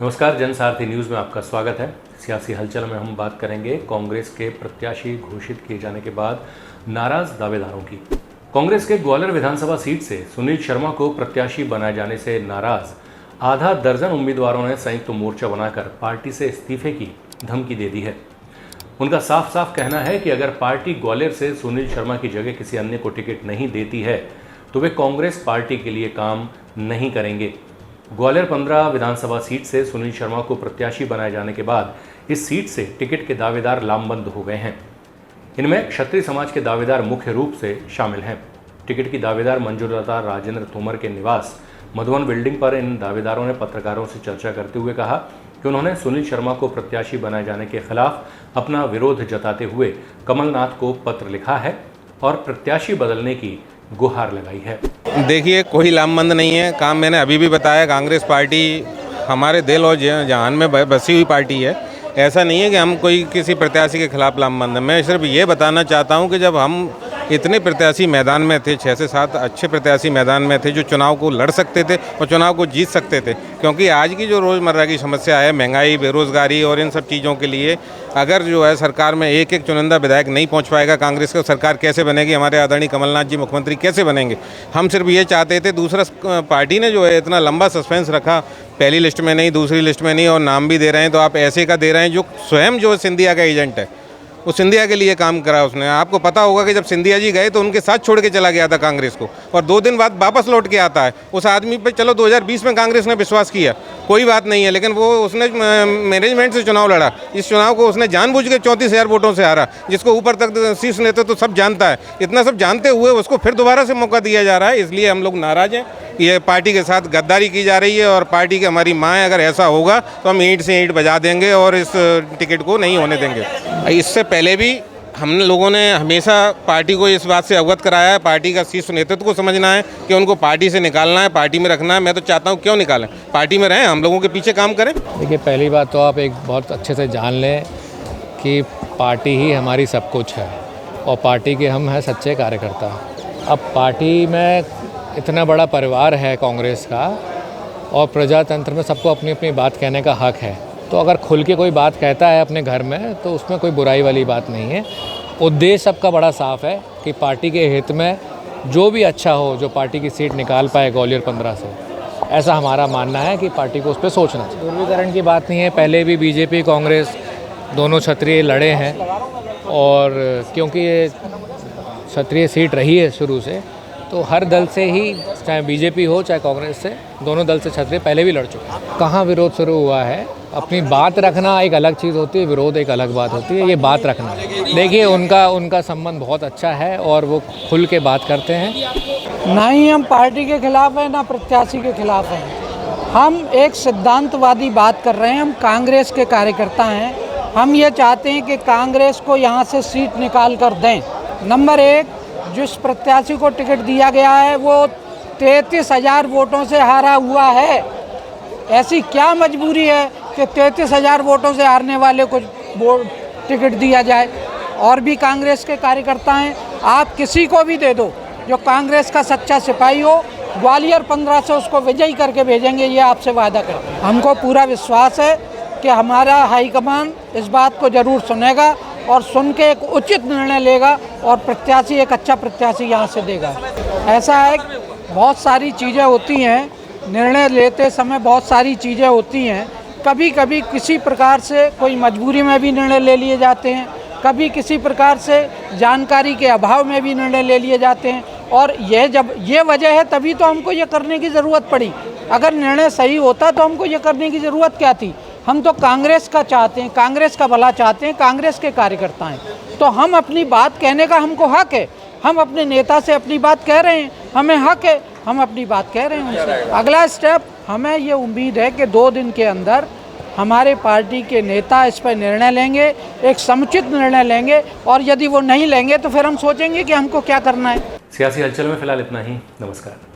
नमस्कार, जनसारथी न्यूज़ में आपका स्वागत है। सियासी हलचल में हम बात करेंगे कांग्रेस के प्रत्याशी घोषित किए जाने के बाद नाराज दावेदारों की। कांग्रेस के ग्वालियर विधानसभा सीट से सुनील शर्मा को प्रत्याशी बनाए जाने से नाराज आधा दर्जन उम्मीदवारों ने संयुक्त मोर्चा बनाकर पार्टी से इस्तीफे की धमकी दे दी है। उनका साफ साफ कहना है कि अगर पार्टी ग्वालियर से सुनील शर्मा की जगह किसी अन्य को टिकट नहीं देती है तो वे कांग्रेस पार्टी के लिए काम नहीं करेंगे। ग्वालियर 15 विधानसभा सीट से सुनील शर्मा को प्रत्याशी बनाए जाने के बाद इस सीट से टिकट के दावेदार लामबंद हो गए हैं। इनमें क्षत्रिय समाज के दावेदार मुख्य रूप से शामिल हैं। टिकट की दावेदार मंजूलता राजेंद्र तोमर के निवास मधुबन बिल्डिंग पर इन दावेदारों ने पत्रकारों से चर्चा करते हुए कहा कि उन्होंने सुनील शर्मा को प्रत्याशी बनाए जाने के खिलाफ अपना विरोध जताते हुए कमलनाथ को पत्र लिखा है और प्रत्याशी बदलने की गुहार लगाई है। देखिए, कोई लामबंद नहीं है। काम मैंने अभी भी बताया, कांग्रेस पार्टी हमारे दिल और जहान में बसी हुई पार्टी है। ऐसा नहीं है कि हम कोई किसी प्रत्याशी के खिलाफ लामबंद है। मैं सिर्फ ये बताना चाहता हूँ कि जब हम इतने प्रत्याशी मैदान में थे, 6 से 7 अच्छे प्रत्याशी मैदान में थे जो चुनाव को लड़ सकते थे और चुनाव को जीत सकते थे, क्योंकि आज की जो रोज़मर्रा की समस्या है, महंगाई, बेरोज़गारी और इन सब चीज़ों के लिए अगर जो है सरकार में एक चुनिंदा विधायक नहीं पहुंच पाएगा, कांग्रेस की सरकार कैसे बनेगी, हमारे आदरणीय कमलनाथ जी मुख्यमंत्री कैसे बनेंगे। हम सिर्फ ये चाहते थे। दूसरा, पार्टी ने जो है इतना लंबा सस्पेंस रखा, पहली लिस्ट में नहीं, दूसरी लिस्ट में नहीं, और नाम भी दे रहे हैं तो आप ऐसे का दे रहे हैं जो स्वयं जो सिंधिया का एजेंट है, वो सिंधिया के लिए काम करा उसने। आपको पता होगा कि जब सिंधिया जी गए तो उनके साथ छोड़ के चला गया था कांग्रेस को, और 2 दिन बाद वापस लौट के आता है। उस आदमी पे चलो 2020 में कांग्रेस ने विश्वास किया, कोई बात नहीं है, लेकिन वो उसने मैनेजमेंट से चुनाव लड़ा। इस चुनाव को उसने जानबूझ के 34,000 वोटों से हारा, जिसको ऊपर तक शीर्ष नेतृत्व तो सब जानता है। इतना सब जानते हुए उसको फिर दोबारा से मौका दिया जा रहा है, इसलिए हम लोग नाराज़ हैं। ये पार्टी के साथ गद्दारी की जा रही है और पार्टी की हमारी माँ है। अगर ऐसा होगा तो हम ईंट से ईंट बजा देंगे और इस टिकट को नहीं होने देंगे। इससे पहले भी हम लोगों ने हमेशा पार्टी को इस बात से अवगत कराया है। पार्टी का शीर्ष नेतृत्व को समझना है कि उनको पार्टी से निकालना है, पार्टी में रखना है। मैं तो चाहता हूँ क्यों निकालें, पार्टी में रहें, हम लोगों के पीछे काम करें। देखिए, पहली बात तो आप एक बहुत अच्छे से जान लें कि पार्टी ही हमारी सब कुछ है और पार्टी के हम हैं सच्चे कार्यकर्ता। अब पार्टी में इतना बड़ा परिवार है कांग्रेस का, और प्रजातंत्र में सबको अपनी अपनी बात कहने का हक है। तो अगर खुल के कोई बात कहता है अपने घर में तो उसमें कोई बुराई वाली बात नहीं है। उद्देश्य सबका बड़ा साफ है कि पार्टी के हित में जो भी अच्छा हो, जो पार्टी की सीट निकाल पाए ग्वालियर 15 से, ऐसा हमारा मानना है कि पार्टी को उस पर सोचना चाहिए। ध्रुवीकरण की बात नहीं है। पहले भी बीजेपी कांग्रेस दोनों क्षत्रिय लड़े हैं, और क्योंकि ये क्षत्रिय सीट रही है शुरू से, तो हर दल से ही, चाहे बीजेपी हो चाहे कांग्रेस से, दोनों दल से क्षत्रिय पहले भी लड़ चुके हैं। कहाँ विरोध शुरू हुआ है? अपनी बात रखना एक अलग चीज़ होती है, विरोध एक अलग बात होती है। ये बात रखना, देखिए उनका संबंध बहुत अच्छा है और वो खुल के बात करते हैं। ना ही हम पार्टी के खिलाफ हैं, ना प्रत्याशी के खिलाफ हैं। हम एक सिद्धांतवादी बात कर रहे हैं। हम कांग्रेस के कार्यकर्ता हैं। हम ये चाहते हैं कि कांग्रेस को यहाँ से सीट निकाल कर दें। नंबर 1, जिस प्रत्याशी को टिकट दिया गया है वो 33,000 वोटों से हारा हुआ है। ऐसी क्या मजबूरी है कि 33,000 वोटों से हारने वाले को टिकट दिया जाए? और भी कांग्रेस के कार्यकर्ता हैं, आप किसी को भी दे दो जो कांग्रेस का सच्चा सिपाही हो, ग्वालियर 15 से उसको विजयी करके भेजेंगे, ये आपसे वादा करते हैं। हमको पूरा विश्वास है कि हमारा हाईकमान इस बात को ज़रूर सुनेगा और सुन के एक उचित निर्णय लेगा और प्रत्याशी एक अच्छा प्रत्याशी यहाँ से देगा। ऐसा है, बहुत सारी चीज़ें होती हैं, निर्णय लेते समय बहुत सारी चीज़ें होती हैं। कभी कभी किसी प्रकार से कोई मजबूरी में भी निर्णय ले लिए जाते हैं, कभी किसी प्रकार से जानकारी के अभाव में भी निर्णय ले लिए जाते हैं, और जब ये वजह है तभी तो हमको ये करने की ज़रूरत पड़ी। अगर निर्णय सही होता तो हमको ये करने की ज़रूरत क्या थी? हम तो कांग्रेस का चाहते हैं, कांग्रेस का भला चाहते हैं, कांग्रेस के कार्यकर्ता हैं, तो हम अपनी बात कहने का हमको हक है। हम अपने नेता से अपनी बात कह रहे हैं, हमें हक है, हम अपनी बात कह रहे हैं उनसे। अगला स्टेप, हमें ये उम्मीद है कि 2 दिन के अंदर हमारे पार्टी के नेता इस पर निर्णय लेंगे, एक समुचित निर्णय लेंगे, और यदि वो नहीं लेंगे तो फिर हम सोचेंगे कि हमको क्या करना है। सियासी हलचल में फिलहाल इतना ही। नमस्कार।